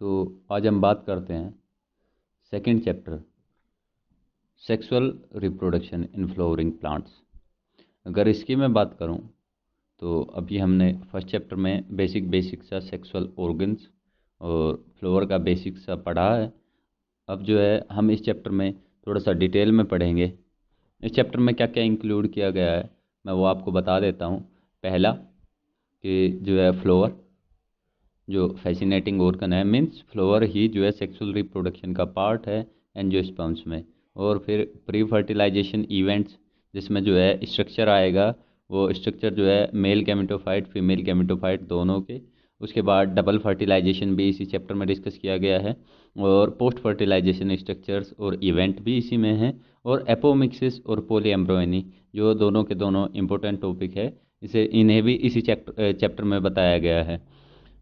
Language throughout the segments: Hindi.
तो आज हम बात करते हैं second chapter sexual reproduction in flowering plants. अगर इसकी मैं बात करूं तो अभी हमने फर्स्ट चैप्टर में बेसिक सा सेक्सुअल ऑर्गन्स और फ्लावर का बेसिक सा पढ़ा है। अब जो है हम इस चैप्टर में थोड़ा सा डिटेल में पढ़ेंगे। इस चैप्टर में क्या क्या इंक्लूड किया गया है मैं वो आपको बता देता हूँ। पहला कि जो है फ्लावर जो फैसिनेटिंग ऑर्गन है, मीन्स फ्लावर ही जो है सेक्सुअल रिप्रोडक्शन का पार्ट है एंजियोस्पर्म्स में। और फिर प्री फर्टिलाइजेशन इवेंट्स जिसमें जो है स्ट्रक्चर आएगा, वो स्ट्रक्चर जो है मेल गैमेटोफाइट फीमेल गैमेटोफाइट दोनों के। उसके बाद डबल फर्टिलाइजेशन भी इसी चैप्टर में डिस्कस किया गया है, और पोस्ट फर्टिलाइजेशन स्ट्रक्चर्स और इवेंट भी इसी में है। और एपोमिक्सिस और पोलीएम्ब्रोनी जो दोनों के दोनों इम्पोर्टेंट टॉपिक है, इन्हें भी इसी चैप्टर में बताया गया है।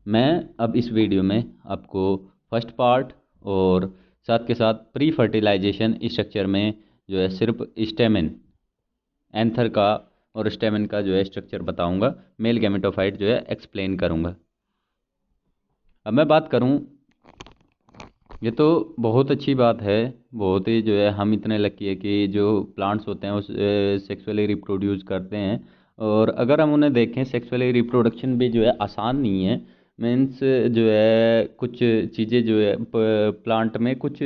मैं अब इस वीडियो में आपको फर्स्ट पार्ट और साथ के साथ प्री फर्टिलाइजेशन स्ट्रक्चर में जो है सिर्फ स्टेमेन एंथर का और स्टेमेन का जो है स्ट्रक्चर बताऊंगा, मेल गैमेटोफाइट जो है एक्सप्लेन करूंगा। अब मैं बात करूं, ये तो बहुत अच्छी बात है, बहुत ही जो है हम इतने लकी है कि जो प्लांट्स होते हैं वो सेक्सुअली रिप्रोड्यूस करते हैं। और अगर हम उन्हें देखें, सेक्सुअली रिप्रोडक्शन भी जो है आसान नहीं है। मीन्स जो है कुछ चीज़ें जो है प्लांट में कुछ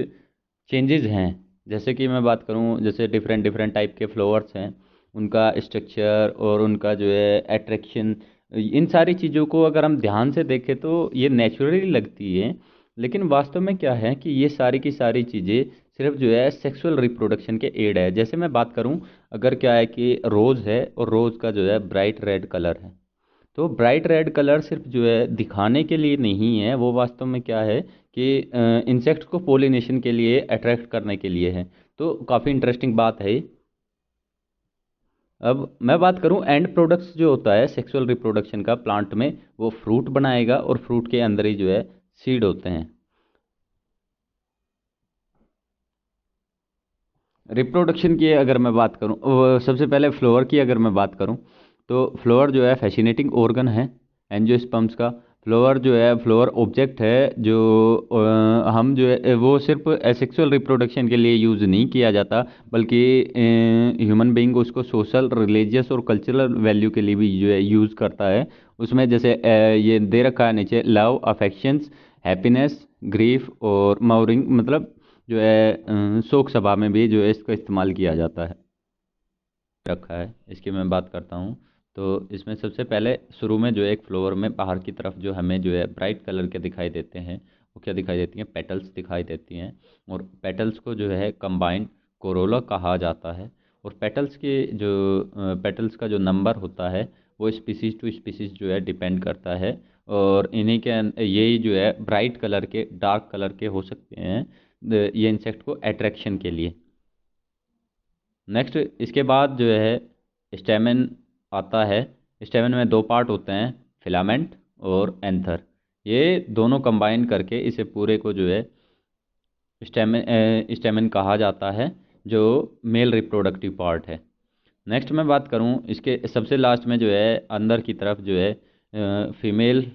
चेंजेस हैं। जैसे कि मैं बात करूं, जैसे डिफरेंट डिफरेंट टाइप के फ्लावर्स हैं, उनका स्ट्रक्चर और उनका जो है अट्रैक्शन, इन सारी चीज़ों को अगर हम ध्यान से देखें तो ये नेचुरली लगती है। लेकिन वास्तव में क्या है कि ये सारी की सारी चीज़ें सिर्फ जो है सेक्सुअल रिप्रोडक्शन के एड है। जैसे मैं बात करूं, अगर क्या है कि रोज़ है और रोज़ का जो है ब्राइट रेड कलर है, तो ब्राइट रेड कलर सिर्फ जो है दिखाने के लिए नहीं है, वो वास्तव में क्या है कि इंसेक्ट्स को पोलिनेशन के लिए अट्रैक्ट करने के लिए है। तो काफ़ी इंटरेस्टिंग बात है। अब मैं बात करूं एंड प्रोडक्ट्स जो होता है सेक्सुअल रिप्रोडक्शन का प्लांट में, वो फ्रूट बनाएगा और फ्रूट के अंदर ही जो है सीड होते हैं। रिप्रोडक्शन की अगर मैं बात करूं, सबसे पहले फ्लोवर की अगर मैं बात करूं, तो फ्लोवर जो है फैसिनेटिंग ऑर्गन है एंजियोस्पर्म्स का। फ्लोवर जो है फ्लोवर ऑब्जेक्ट है जो हम जो है वो सिर्फ एसेक्सुअल रिप्रोडक्शन के लिए यूज़ नहीं किया जाता, बल्कि ह्यूमन बीइंग उसको सोशल रिलीजियस और कल्चरल वैल्यू के लिए भी जो है यूज़ करता है। उसमें जैसे ये दे रखा है नीचे, लव, अफेक्शंस, हैप्पीनेस, ग्रीफ और माउरिंग, मतलब जो है शोक सभा में भी जो है इसका इस्तेमाल किया जाता है। रखा है इसकी मैं बात करता हूँ, तो इसमें सबसे पहले शुरू में जो है एक फ्लोवर में बाहर की तरफ जो हमें जो है ब्राइट कलर के दिखाई देते हैं, वो क्या दिखाई देती हैं, पेटल्स दिखाई देती हैं। और पेटल्स को जो है कंबाइंड कोरोला कहा जाता है। और पेटल्स के जो पेटल्स का जो नंबर होता है वो स्पीसीज टू स्पीसीज जो है डिपेंड करता है। और इन्हीं के यही जो है ब्राइट कलर के डार्क कलर के हो सकते हैं ये इंसेक्ट को अट्रैक्शन के लिए। नेक्स्ट इसके बाद जो है स्टेमेन आता है। स्टेमेन में दो पार्ट होते हैं, फिलामेंट और एंथर। ये दोनों कंबाइन करके इसे पूरे को जो है स्टेमेन कहा जाता है, जो मेल रिप्रोडक्टिव पार्ट है। नेक्स्ट मैं बात करूं, इसके सबसे लास्ट में जो है अंदर की तरफ जो है फीमेल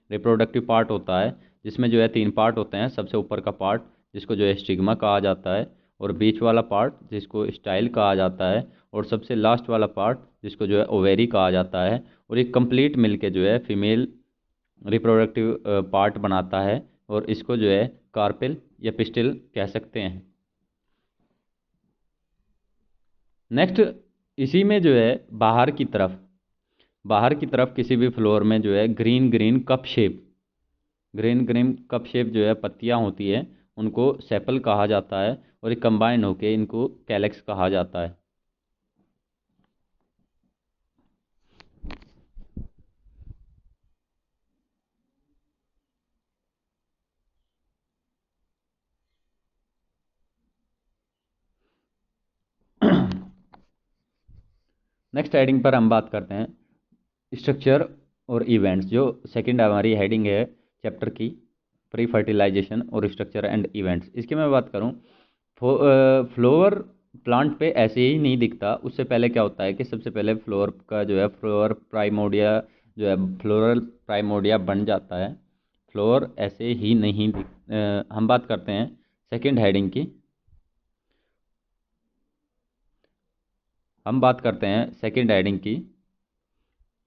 रिप्रोडक्टिव पार्ट होता है, जिसमें जो है तीन पार्ट होते हैं। सबसे ऊपर का पार्ट जिसको जो है स्टिग्मा कहा जाता है, और बीच वाला पार्ट जिसको स्टाइल कहा जाता है, और सबसे लास्ट वाला पार्ट जिसको जो है ओवेरी कहा जाता है। और ये कंप्लीट मिलके जो है फीमेल रिप्रोडक्टिव पार्ट बनाता है, और इसको जो है कार्पेल या पिस्टिल कह सकते हैं। नेक्स्ट इसी में जो है बाहर की तरफ किसी भी फ्लोर में जो है ग्रीन ग्रीन कप शेप जो है पत्तियां होती है, उनको सेपल कहा जाता है। और ये कंबाइन होके इनको कैलेक्स कहा जाता है। नेक्स्ट हेडिंग पर हम बात करते हैं स्ट्रक्चर और इवेंट्स, जो सेकंड हमारी हेडिंग है चैप्टर की, प्री फर्टिलाइजेशन और स्ट्रक्चर एंड इवेंट्स। इसकी मैं बात करूं, फ्लोवर प्लांट पे ऐसे ही नहीं दिखता। उससे पहले क्या होता है कि सबसे पहले फ्लोवर का जो है फ्लोरल प्राइमोडिया बन जाता है। फ्लोर ऐसे ही नहीं हम बात करते हैं सेकंड हेडिंग की। हम बात करते हैं सेकंड हेडिंग की,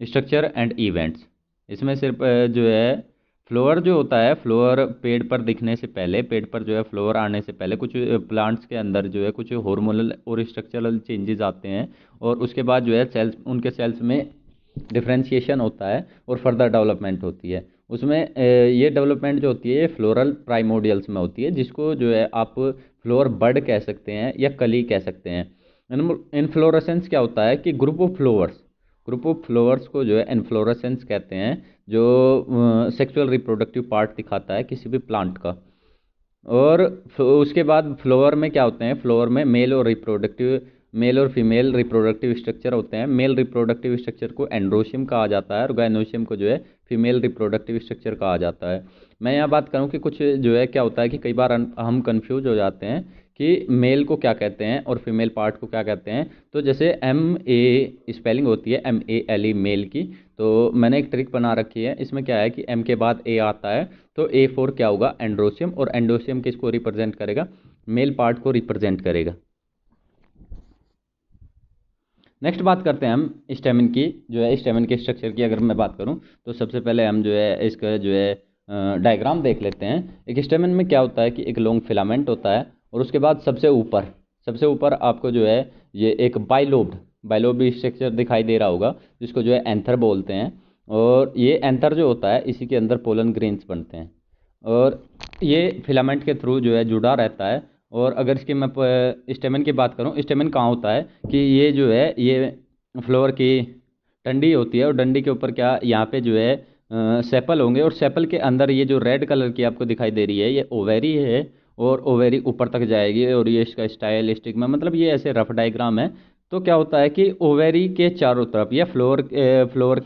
स्ट्रक्चर एंड इवेंट्स। इसमें सिर्फ जो है फ्लोअर जो होता है, फ्लोअर पेड़ पर दिखने से पहले, पेड़ पर जो है फ्लोअर आने से पहले कुछ प्लांट्स के अंदर जो है कुछ हार्मोनल और स्ट्रक्चरल चेंजेस आते हैं, और उसके बाद जो है सेल्स, उनके सेल्स में डिफ्रेंशिएशन होता है और फर्दर डेवलपमेंट होती है। उसमें ये डेवलपमेंट जो होती है ये फ्लोरल प्राइमोडियल्स में होती है, जिसको जो है आप फ्लोअर बड कह सकते हैं या कली कह सकते हैं। इनफ्लोरेसेंस क्या होता है कि ग्रुप ऑफ फ्लोअर्स को जो है इनफ्लोरेसेंस कहते हैं, जो सेक्सुअल रिप्रोडक्टिव पार्ट दिखाता है किसी भी प्लांट का। और उसके बाद फ्लोअर में क्या होते हैं, फ्लोअर में मेल और फीमेल रिप्रोडक्टिव स्ट्रक्चर होते हैं। मेल रिप्रोडक्टिव स्ट्रक्चर को एंड्रोशियम कहा जाता है और गाइनोशियम को जो है फीमेल रिप्रोडक्टिव स्ट्रक्चर कहा जाता है। मैं यहाँ बात करूँ कि कुछ जो है क्या होता है कि कई बार हम कंफ्यूज हो जाते हैं कि मेल को क्या कहते हैं और फीमेल पार्ट को क्या कहते हैं। तो जैसे MA स्पेलिंग होती है MALE मेल की, तो मैंने एक ट्रिक बना रखी है। इसमें क्या है कि M के बाद A आता है, तो A फॉर क्या होगा, एंड्रोशियम, और एंड्रोशियम किसको रिप्रेजेंट करेगा, मेल पार्ट को रिप्रेजेंट करेगा। नेक्स्ट बात करते हैं हम स्टेमिन की, जो है स्टेमिन के स्ट्रक्चर की अगर मैं बात करूं तो सबसे पहले हम जो है इसका जो है डायग्राम देख लेते हैं। एक स्टेमिन में क्या होता है कि एक लॉन्ग फिलामेंट होता है, और उसके बाद सबसे ऊपर आपको जो है ये एक बाइलोब्ड स्ट्रक्चर दिखाई दे रहा होगा, जिसको जो है एंथर बोलते हैं। और ये एंथर जो होता है इसी के अंदर पोलन ग्रेन्स बनते हैं, और ये फिलामेंट के थ्रू जो है जुड़ा रहता है। और अगर इसकी मैं स्टेमन की बात करूं, स्टेमन कहाँ होता है कि ये जो है ये फ्लोर की डंडी होती है, और डंडी के ऊपर क्या यहाँ पे जो है सेपल होंगे, और सेपल के अंदर ये जो रेड कलर की आपको दिखाई दे रही है ये ओवेरी है, और ओवेरी ऊपर तक जाएगी। और ये इसका स्टाइल स्टिक में, मतलब ये ऐसे रफ डायग्राम है। तो क्या होता है कि ओवेरी के चारों तरफ या फ्लोर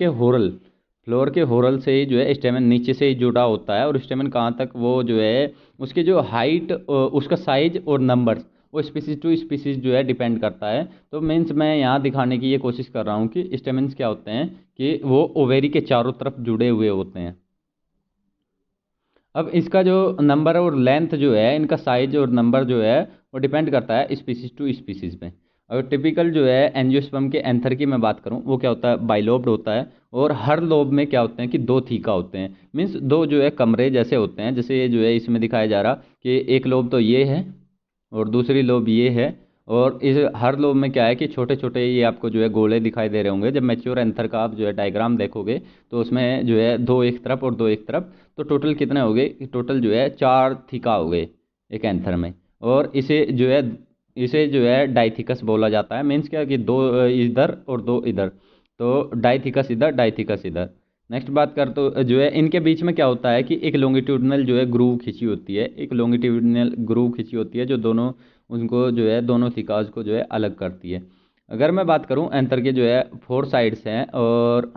के होरल से ही जो है स्टेमन नीचे से ही जुड़ा होता है, और स्टेमन कहाँ तक, वो जो है उसकी जो हाइट, उसका साइज और नंबर्स, वो स्पीसीज टू स्पीसीज जो है डिपेंड करता है। तो मीन्स मैं यहाँ दिखाने की ये कोशिश कर रहा हूँ कि स्टेमन्स क्या होते हैं कि वो ओवेरी के चारों तरफ जुड़े हुए होते हैं। अब इसका जो नंबर और लेंथ जो है, इनका साइज और नंबर जो है वो डिपेंड करता है स्पीसीज टू स्पीसीज में। अगर टिपिकल जो है एंजियोस्पर्म के एंथर की मैं बात करूं, वो क्या होता है, बाइलोब्ड होता है। और हर लोब में क्या होते हैं कि दो थीका होते हैं, मीन्स दो जो है कमरे जैसे होते हैं। जैसे ये जो है इसमें दिखाया जा रहा कि एक लोब तो ये है और दूसरी लोब ये है, और इस हर लोब में क्या है कि छोटे छोटे ये आपको जो है गोले दिखाई दे रहे होंगे। जब मैच्योर एंथर का आप जो है डायग्राम देखोगे तो उसमें जो है दो एक तरफ और दो एक तरफ, तो टोटल कितने हो गए, टोटल जो है 4 थीका हो गए एक एंथर में। और इसे जो है डाइथिकस बोला जाता है। मीन्स क्या कि दो इधर और दो इधर, तो डाइथिकस इधर डाइथिकस इधर। नेक्स्ट बात कर तो जो है इनके बीच में क्या होता है कि एक लॉन्गिट्यूडनल जो है ग्रूव खिंची होती है, एक लॉन्गिट्यूडनल ग्रूव खिंची होती है, जो दोनों उनको जो है दोनों थिकाज को जो है अलग करती है। अगर मैं बात करूं एंथर के जो है 4 साइड्स हैं, और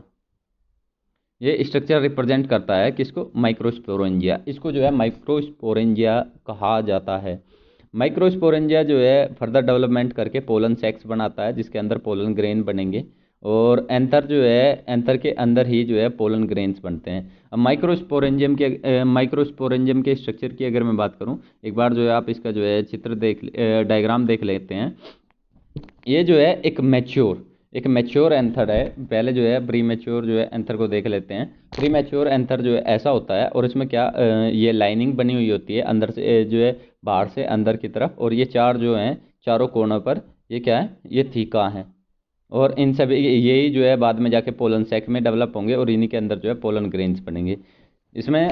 ये स्ट्रक्चर रिप्रेजेंट करता है किसको, माइक्रोस्पोरेंजिया। इसको जो है माइक्रोस्पोरेंजिया कहा जाता है। माइक्रोस्पोरेंजिया जो है फर्दर डेवलपमेंट करके पोलन सेक्स बनाता है, जिसके अंदर पोलन ग्रेन बनेंगे, और एंथर जो है एंथर के अंदर ही जो है पोलन ग्रेन्स बनते हैं। अब माइक्रोस्पोरेंजियम के स्ट्रक्चर की अगर मैं बात करूं, एक बार जो है आप इसका जो है डायग्राम देख लेते हैं। ये जो है एक मैच्योर एंथर है। पहले जो है प्री मैच्योर जो है एंथर को देख लेते हैं। प्री मैच्योर एंथर जो है ऐसा होता है, और इसमें क्या ये लाइनिंग बनी हुई होती है अंदर से जो है बाहर से अंदर की तरफ, और ये चार जो हैं चारों कोनों पर ये क्या है, ये थीका है। और इन सभी यही जो है बाद में जाके पोलन सैक में डेवलप होंगे, और इन्हीं के अंदर जो है पोलन ग्रेन्स बनेंगे। इसमें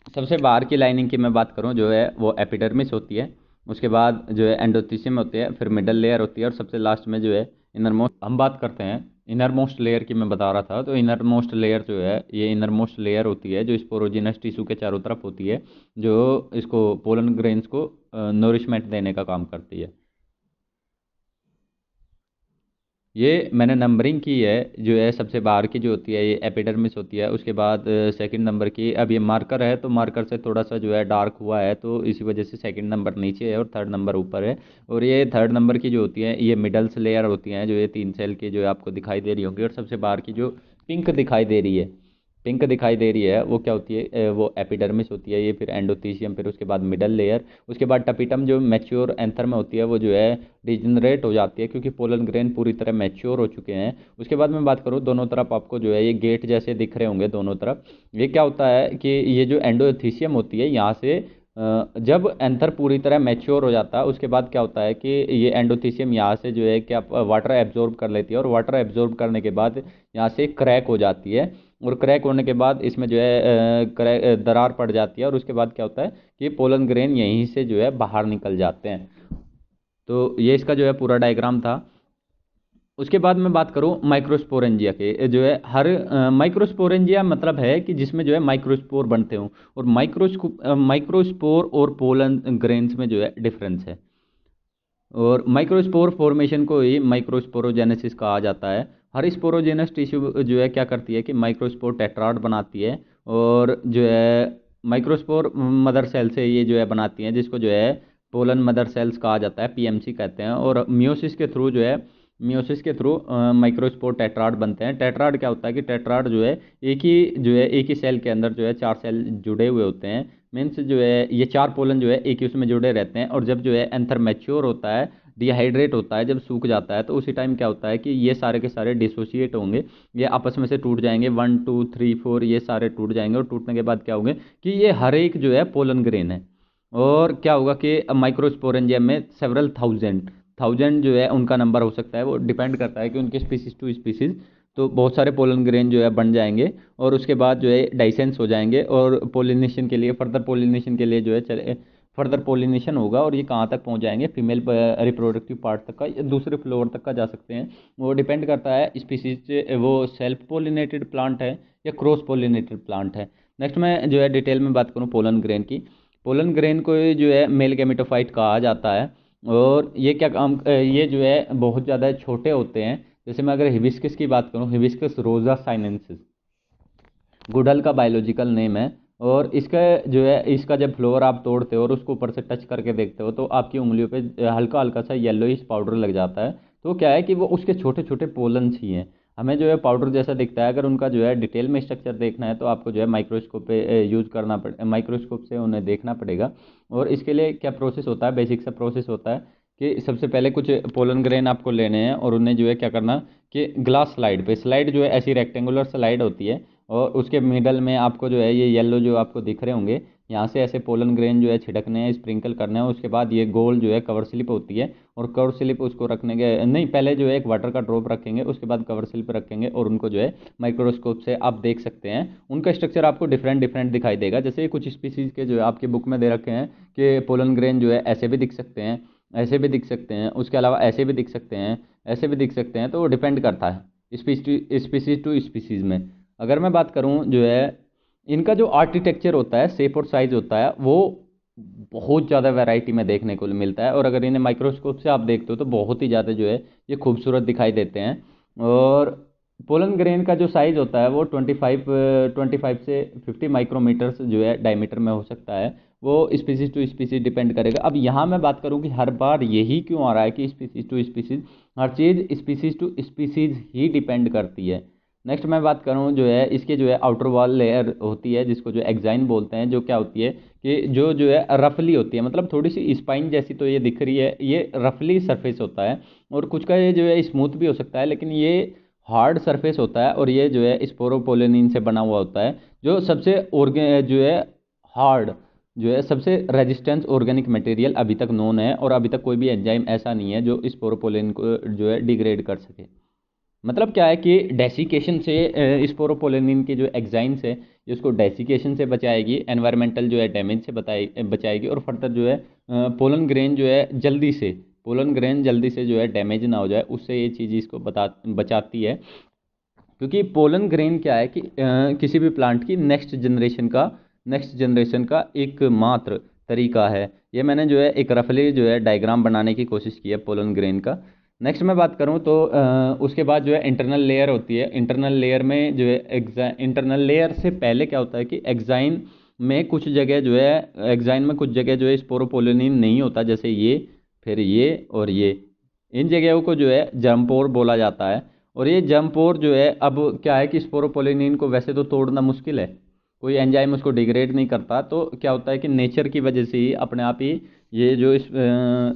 सबसे बाहर की लाइनिंग की मैं बात करूं जो है वो एपिडर्मिस होती है, उसके बाद जो है एंडोथीसियम होती है, फिर मिडल लेयर होती है, और सबसे लास्ट में जो है इनर मोस्ट। हम बात करते हैं इनर मोस्ट लेयर की, मैं बता रहा था। तो इनर मोस्ट लेयर जो है ये इनर मोस्ट लेयर होती है जो स्पोरोजिनस टिश्यू के चारों तरफ होती है, जो इसको पोलन ग्रेन्स को नोरिशमेंट देने का काम करती है। ये मैंने नंबरिंग की है, जो है सबसे बाहर की जो होती है ये एपिडर्मिस होती है, उसके बाद सेकंड नंबर की, अब ये मार्कर है तो मार्कर से थोड़ा सा जो है डार्क हुआ है, तो इसी वजह से सेकंड नंबर नीचे है और थर्ड नंबर ऊपर है। और ये थर्ड नंबर की जो होती है ये मिडल्स लेयर होती हैं, जो ये 3 सेल की जो है आपको दिखाई दे रही होंगी, और सबसे बाहर की जो पिंक दिखाई दे रही है पिंक दिखाई दे रही है वो क्या होती है, वो एपिडर्मिस होती है, ये फिर एंडोथीसियम, फिर उसके बाद मिडल लेयर, उसके बाद टपिटम जो मैच्योर एंथर में होती है वो जो है डिजनरेट हो जाती है क्योंकि पोलन ग्रेन पूरी तरह मैच्योर हो चुके हैं। उसके बाद मैं बात करूँ, दोनों तरफ आपको जो है ये गेट जैसे दिख रहे होंगे दोनों तरफ। ये क्या होता है कि ये जो एंडोथीसियम होती है यहाँ से जब एंथर पूरी तरह मैच्योर हो जाता है उसके बाद क्या होता है कि ये एंडोथीसियम यहाँ से जो है क्या वाटर एब्जॉर्ब कर लेती है, और वाटर एब्जॉर्ब करने के बाद यहाँ से क्रैक हो जाती है, और क्रैक होने के बाद इसमें जो है क्रैक दरार पड़ जाती है, और उसके बाद क्या होता है कि पोलन ग्रेन यहीं से जो है बाहर निकल जाते हैं। तो ये इसका जो है पूरा डायग्राम था। उसके बाद मैं बात करूं माइक्रोस्पोरेंजिया के, जो है हर माइक्रोस्पोरेंजिया मतलब है कि जिसमें जो है माइक्रोस्पोर बनते हों, और माइक्रोस्पोर और पोलन ग्रेन्स में जो है डिफरेंस है, और माइक्रोस्पोर फॉर्मेशन को ही माइक्रोस्पोरोजेनेसिस कहा जाता है। हर स्पोरोजेनस टिश्यू जो है क्या करती है कि माइक्रोस्पोर टेट्राड बनाती है, और जो है माइक्रोस्पोर मदर सेल से ये जो है बनाती हैं, जिसको जो है पोलन मदर सेल्स कहा जाता है, पीएमसी कहते हैं। और मियोसिस के थ्रू माइक्रोस्पोर टेट्राड बनते हैं। टेट्राड क्या होता है कि टेट्राड जो है एक ही सेल के अंदर जो है 4 सेल जुड़े हुए होते हैं। मीन्स जो है ये 4 पोलन जो है एक ही उसमें जुड़े रहते हैं, और जब जो है एंथर मैच्योर होता है, डिहाइड्रेट होता है, जब सूख जाता है, तो उसी टाइम क्या होता है कि ये सारे के सारे डिसोसिएट होंगे, ये आपस में से टूट जाएंगे, 1 2 3 4 ये सारे टूट जाएंगे, और टूटने के बाद क्या होंगे कि ये हर एक जो है पोलन ग्रेन है। और क्या होगा कि माइक्रोस्पोरेंजियम में सेवरल थाउजेंड जो है उनका नंबर हो सकता है, वो डिपेंड करता है कि उनके स्पीसीज टू स्पीसीज, तो बहुत सारे पोलन ग्रेन जो है बन जाएंगे, और उसके बाद जो है डाइसेंस हो जाएंगे, और पोलिनेशन के लिए फर्दर पोलिनेशन के लिए जो है चले फर्दर पोलिनेशन होगा, और ये कहाँ तक पहुँच जाएंगे, फीमेल रिप्रोडक्टिव पार्ट तक का या दूसरे फ्लोर तक का जा सकते हैं। वो डिपेंड करता है स्पीसीज, वो सेल्फ पोलिनेटेड प्लांट है या क्रॉस पोलिनेटेड प्लांट है। नेक्स्ट मैं जो है डिटेल में बात करूँ पोलन ग्रेन की। पोलन ग्रेन को जो है मेल गैमेटोफाइट कहा जाता है, और ये क्या काम ये जो है बहुत ज़्यादा छोटे होते हैं। जैसे मैं अगर हिबिस्कस की बात करूँ, हिबिस्कस रोजा साइनेंसिस गुड़हल का बायोलॉजिकल नेम है, और इसका जो है इसका जब फ्लोवर आप तोड़ते हो और उसको ऊपर से टच करके देखते हो तो आपकी उंगलियों पे हल्का हल्का सा येलोइश पाउडर लग जाता है। तो क्या है कि वो उसके छोटे छोटे पोलन्स ही हैं, हमें जो है पाउडर जैसा दिखता है। अगर उनका जो है डिटेल में स्ट्रक्चर देखना है तो आपको जो है माइक्रोस्कोप पे यूज़ करना पड़े, माइक्रोस्कोप से उन्हें देखना पड़ेगा। और इसके लिए क्या प्रोसेस होता है, बेसिक सा प्रोसेस होता है कि सबसे पहले कुछ पोलन ग्रेन आपको लेने हैं, और उन्हें जो है क्या करना कि ग्लास स्लाइड पे, स्लाइड जो है ऐसी रेक्टेंगुलर स्लाइड होती है, और उसके मिडल में आपको जो है ये येलो जो आपको दिख रहे होंगे, यहाँ से ऐसे पोलन ग्रेन जो है छिड़कने हैं, स्प्रिंकल करने हैं। उसके बाद ये गोल जो है कवर स्लिप होती है, और कवर स्लिप उसको रखने के नहीं, पहले जो है एक वाटर का ड्रॉप रखेंगे, उसके बाद कवर स्लिप रखेंगे, और उनको जो है माइक्रोस्कोप से आप देख सकते हैं। उनका स्ट्रक्चर आपको डिफरेंट डिफरेंट दिखाई देगा। जैसे कुछ स्पीसीज के जो है आपकी बुक में दे रखे हैं कि पोलन ग्रेन जो है ऐसे भी दिख सकते हैं, ऐसे भी दिख सकते हैं, उसके अलावा ऐसे भी दिख सकते हैं, ऐसे भी दिख सकते हैं। तो वो डिपेंड करता है स्पीसीज टू स्पीसीज में। अगर मैं बात करूं जो है इनका जो आर्किटेक्चर होता है, शेप और साइज होता है, वो बहुत ज़्यादा वैरायटी में देखने को मिलता है, और अगर इन्हें माइक्रोस्कोप से आप देखते हो तो बहुत ही ज़्यादा जो है ये खूबसूरत दिखाई देते हैं। और पोलन ग्रेन का जो साइज़ होता है वो 25 से 50 माइक्रोमीटर्स जो है डायमीटर में हो सकता है। वो स्पीसीज टू स्पीसीज डिपेंड करेगा। अब यहाँ मैं बात करूँ कि हर बार यही क्यों आ रहा है कि स्पीसीज टू स्पीसीज, हर चीज़ स्पीसीज टू स्पीसीज ही डिपेंड करती है। नेक्स्ट मैं बात करूँ जो है इसके जो है आउटर वॉल लेयर होती है, जिसको जो एक्साइन बोलते हैं, जो क्या होती है कि जो है रफली होती है, मतलब थोड़ी सी स्पाइन जैसी तो ये दिख रही है, ये रफली सरफेस होता है। और कुछ का ये जो है स्मूथ भी हो सकता है, लेकिन ये हार्ड सरफेस होता है, और ये जो है स्पोरोपोलिनिन से बना हुआ होता है, जो सबसे जो है हार्ड, जो है सबसे रेजिस्टेंस ऑर्गेनिक मटेरियल अभी तक नोन है, और अभी तक कोई भी एंजाइम ऐसा नहीं है जो स्पोरोपोलिन को जो है डिग्रेड कर सके। मतलब क्या है कि डेसिकेशन से स्पोरोपोलिनिन की जो एग्जाइम्स है ये उसको डेसिकेशन से बचाएगी, एनवायरमेंटल जो है डैमेज से बचाएगी, और फर्दर जो है पोलन ग्रेन जल्दी से जो है डैमेज ना हो जाए, उससे ये चीज़ इसको बचाती है। क्योंकि पोलन ग्रेन क्या है कि किसी भी प्लांट की नेक्स्ट जनरेशन का एकमात्र तरीका है। ये मैंने जो है एक रफली जो है डायग्राम बनाने की कोशिश की है पोलन ग्रेन का। नेक्स्ट मैं बात करूं तो उसके बाद जो है इंटरनल लेयर होती है। इंटरनल लेयर में जो है इंटरनल लेयर से पहले क्या होता है कि एक्साइन में कुछ जगह जो है स्पोरोपोलिनिन नहीं होता, जैसे ये, फिर ये और ये, इन जगहों को जो है जर्मपोर बोला जाता है। और ये जम्पोर जो है, अब क्या है कि स्पोरोपोलिनिन को वैसे तो तोड़ना मुश्किल है, कोई एंजाइम उसको डिग्रेड नहीं करता, तो क्या होता है कि नेचर की वजह से ही अपने आप ही ये जो इस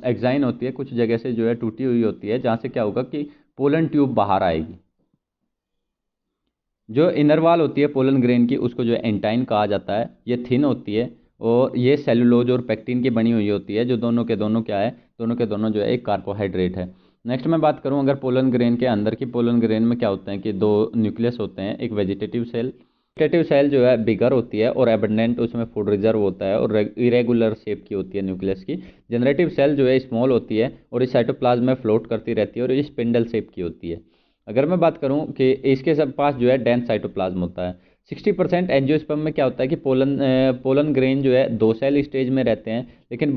एग्जाइन होती है कुछ जगह से जो है टूटी हुई होती है, जहाँ से क्या होगा कि पोलन ट्यूब बाहर आएगी। जो इनर वाल होती है पोलन ग्रेन की, उसको जो है एंटाइन कहा जाता है। ये थिन होती है और ये सेलुलोज और पेक्टिन की बनी हुई होती है, जो दोनों के दोनों क्या है, दोनों के दोनों जो है एक कार्बोहाइड्रेट है। नेक्स्ट मैं बात करूं अगर पोलन ग्रेन के अंदर की, पोलन ग्रेन में क्या होते हैं कि दो न्यूक्लियस होते हैं, एक वेजिटेटिव सेल, वेजिटेटिव सेल जो है बिगर होती है और एबंडेंट उसमें फूड रिजर्व होता है और इरेगुलर शेप की होती है न्यूक्लियस की। जनरेटिव सेल जो है स्मॉल होती है और इस साइटोप्लाज्म में फ्लोट करती रहती है और ये स्पिंडल शेप की होती है। अगर मैं बात करूं कि इसके सब पास जो है डेंस साइटोप्लाज्म होता है। 60% एंजियोस्पर्म में क्या होता है कि पोलन ग्रेन जो है 2 सेल स्टेज में रहते हैं, लेकिन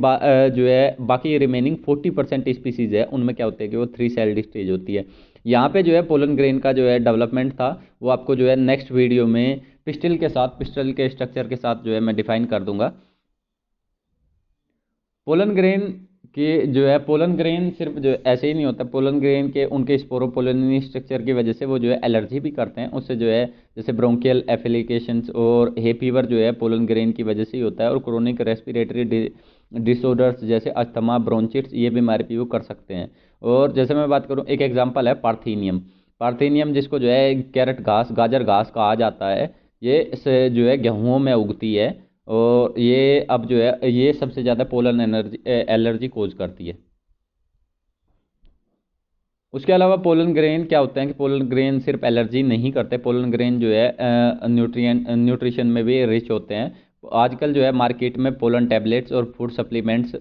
जो है बाकी रिमेनिंग 40% स्पीसीज है, उनमें क्या होता है कि वो 3 सेल्ड स्टेज होती है। यहाँ पे जो है पोलन ग्रेन का जो है डेवलपमेंट था, वो आपको जो है नेक्स्ट वीडियो में पिस्टल के साथ, पिस्टल के स्ट्रक्चर के साथ जो है मैं डिफाइन कर दूंगा। पोलन ग्रेन के जो है, पोलन ग्रेन सिर्फ जो ऐसे ही नहीं होता, पोलन ग्रेन के उनके स्पोरोपोलिनी स्ट्रक्चर की वजह से वो जो है एलर्जी भी करते हैं, उससे जो है जैसे ब्रोंकियल एफिलिकेशंस और हे फीवर जो है पोलन ग्रेन की वजह से ही होता है, और क्रोनिक रेस्पिरेटरी डिसऑर्डर्स जैसे अस्थमा, ब्रोंचिट्स, ये बीमारी भी वो कर सकते हैं। और जैसे मैं बात करूँ, एक एग्जाम्पल है पार्थेनियम। पार्थेनियम जिसको जो है कैरेट घास, गाजर घास कहा जाता है, ये से जो है गेहूँ में उगती है और ये अब जो है ये सबसे ज़्यादा पोलन एलर्जी कोज करती है। उसके अलावा पोलन ग्रेन क्या होते हैं कि पोलन ग्रेन सिर्फ एलर्जी नहीं करते, पोलन ग्रेन जो है न्यूट्रिशन में भी रिच होते हैं। आजकल जो है मार्केट में पोलन टैबलेट्स और फूड सप्लीमेंट्स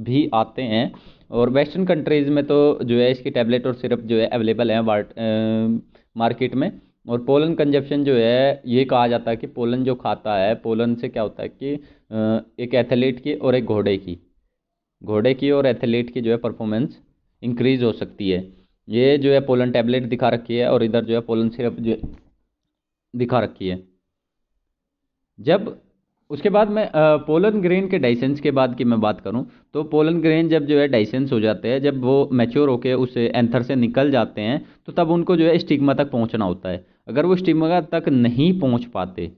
भी आते हैं, और वेस्टर्न कंट्रीज़ में तो जो है इसकी टैबलेट और सिरप जो है अवेलेबल है मार्केट में। और पोलन कंजप्शन जो है, ये कहा जाता है कि पोलन जो खाता है, पोलन से क्या होता है कि एक एथलीट की और एक घोड़े की और एथलीट की जो है परफॉर्मेंस इंक्रीज हो सकती है। ये जो है पोलन टैबलेट दिखा रखी है और इधर जो है पोलन सिरप जो दिखा रखी है। जब उसके बाद मैं पोलन ग्रेन के डाइसेंस के बाद की मैं बात करूं, तो पोलन ग्रेन जब जो है डाइसेंस हो जाते हैं, जब वो मैच्योर होके उस एंथर से निकल जाते हैं, तो तब उनको जो है स्टिग्मा तक पहुंचना होता है। अगर वो स्टिग्मा तक नहीं पहुंच पाते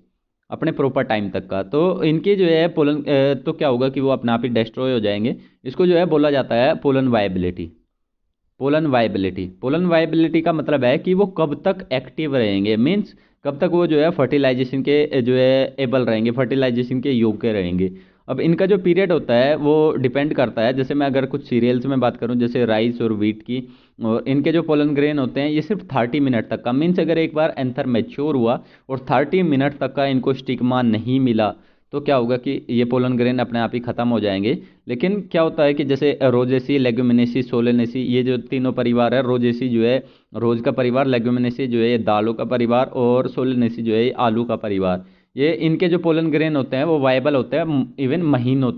अपने प्रॉपर टाइम तक का, तो इनके जो है पोलन तो क्या होगा कि वो अपने आप ही डिस्ट्रॉय हो जाएंगे। इसको जो है बोला जाता है पोलन वायबिलिटी। पोलन वायबिलिटी का मतलब है कि वो कब तक एक्टिव रहेंगे, मीन्स कब तक वो जो है फर्टिलाइजेशन के जो है एबल रहेंगे, फर्टिलाइजेशन के योग्य रहेंगे। अब इनका जो पीरियड होता है वो डिपेंड करता है, जैसे मैं अगर कुछ सीरियल्स में बात करूं जैसे राइस और व्हीट की, और इनके जो पोलन ग्रेन होते हैं ये सिर्फ 30 मिनट तक का, मीन्स अगर एक बार एंथर मैच्योर हुआ और 30 मिनट तक का इनको स्टिग्मा नहीं मिला, तो क्या होगा कि ये पोलन ग्रेन अपने आप ही खत्म हो जाएंगे। लेकिन क्या होता है कि जैसे रोजेसी, लेग्यूमिनेसी, सोलेनेसी, ये जो तीनों परिवार है, रोजेसी जो है रोज का परिवार, लेग्यूमिनेसी जो है ये दालों का परिवार, और सोलेनेसी जो है ये आलू का परिवार, ये इनके जो पोलन ग्रेन होते हैं वो वायबल होते हैं, इवन महीन होते हैं।